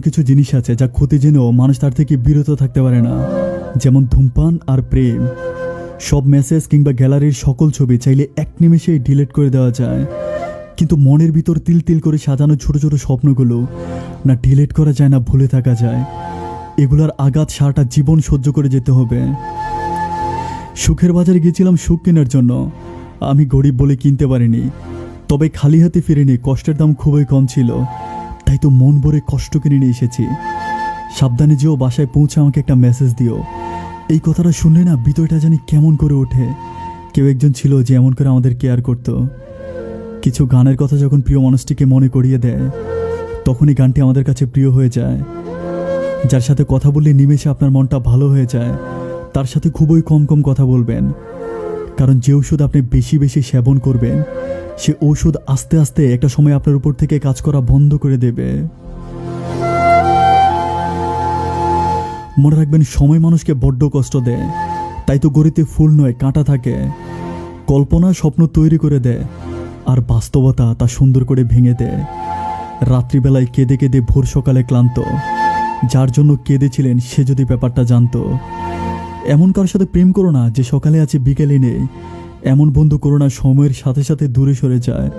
কিছু জিনিস আছে যা ক্ষতি জেনেও মানুষ তার থেকে বিরত থাকতে পারে না, যেমন ধূমপান আর প্রেম। সব মেসেজ কিংবা গ্যালারির সকল ছবি চাইলে এক নিমেষেই ডিলিট করে দেওয়া যায়, কিন্তু মনের ভিতর তিল তিল করে সাজানো ছোট ছোট স্বপ্নগুলো না ডিলিট করা যায় না ভুলে থাকা যায়। এগুলার আঘাত সারাটা জীবন সহ্য করে যেতে হবে। সুখের বাজারে গিয়েছিলাম সুখ কেনার জন্য। আমি গরিব বলে কিনতে পারিনি, তবে খালি হাতে ফিরিনি। কষ্টের দাম খুবই কম ছিল, তাই তো মন ভরে কষ্ট কিনে নিয়ে এসেছি। সাবধানে যেও, বাসায় পৌঁছে আমাকে একটা মেসেজ দিও। এই কথাটা শুনলে না ভিতরটা জানি কেমন করে ওঠে। কেউ একজন ছিল যে এমন করে আমাদের কেয়ার করত। কিছু গানের কথা যখন প্রিয় মানুষটিকে মনে করিয়ে দেয়, তখনই গানটি আমাদের কাছে প্রিয় হয়ে যায়। যার সাথে কথা বললে নিমেষে আপনার মনটা ভালো হয়ে যায়, তার সাথে খুবই কম কম কথা বলবেন। কারণ যে ওষুধ আপনি বেশি বেশি সেবন করবেন, সে ঔষধ আস্তে আস্তে একটা সময় আপনার উপর থেকে কাজ করা বন্ধ করে দেবে। মনে রাখবেন, সময় মানুষকে বড্ড কষ্ট দেয়। তাই তো গড়িতে ফুল নয়, কাঁটা থাকে। কল্পনা স্বপ্ন তৈরি করে দেয়, আর বাস্তবতা তা সুন্দর করে ভেঙে দেয়। রাত্রিবেলায় কেঁদে কেঁদে ভোর সকালে ক্লান্ত। যার জন্য কেঁদেছিলেন সে যদি ব্যাপারটা জানতো। এমন কারোর সাথে প্রেম করো না যে সকালে আছে বিকেলে নেই। এমন বন্ধু করো না সময়ের সাথে সাথে দূরে সরে যায়।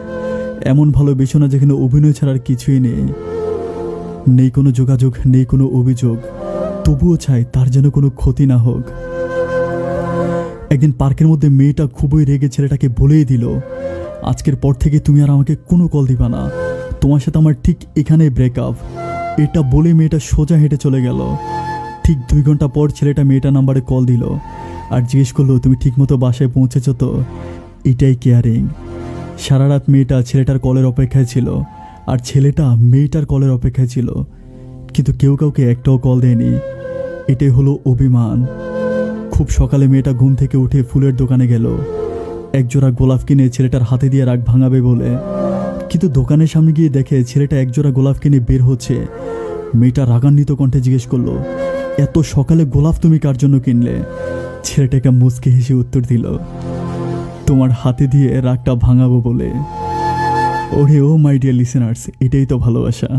এমন ভালোবেসো না যেখানে অভিনয় ছাড়ার কিছুই নেই। নেই কোনো যোগাযোগ, নেই কোনো অভিযোগ, তবুও চাই তার যেন কোনো ক্ষতি না হোক। একদিন পার্কের মধ্যে মেয়েটা খুবই রেগে ছেলেটাকে বলেই দিল, আজকের পর থেকে তুমি আর আমাকে কোনো কল দিবা না, তোমার সাথে আমার ঠিক এখানেই ব্রেকআপ। এটা বলে মেয়েটা সোজা হেঁটে চলে গেল। ঠিক 2 ঘন্টা পর ছেলেটা মেয়েটার নাম্বারে কল দিল আর জিজ্ঞেস করলো, তুমি ঠিকমতো বাসায় পৌঁছেছ তো? এটাই কেয়ারিং। সারা রাত মেয়েটা ছেলেটার কলের অপেক্ষায় ছিল, আর ছেলেটা মেয়েটার কলের অপেক্ষায় ছিল, কিন্তু কেউ কাউকে একটাও কল দেয়নি। এটাই হলো অভিমান। খুব সকালে মেয়েটা ঘুম থেকে উঠে ফুলের দোকানে গেল একজোড়া গোলাপ কিনে ছেলেটার হাতে দিয়ে রাগ ভাঙাবে বলে। কিন্তু দোকানের সামনে গিয়ে দেখে ছেলেটা একজোড়া গোলাপ কিনে বের হচ্ছে। মেয়েটা রাগান্বিত কণ্ঠে জিজ্ঞেস করলো, এত সকালে গোলাপ তুমি কার জন্য কিনলে? ছেলেটাকে মুচকে হেসে উত্তর দিল, তোমার হাতে দিয়ে রাগটা ভাঙাবো বলে। ওরে ও মাই ডিয়ার লিসেনার্স, এটাই তো ভালোবাসা।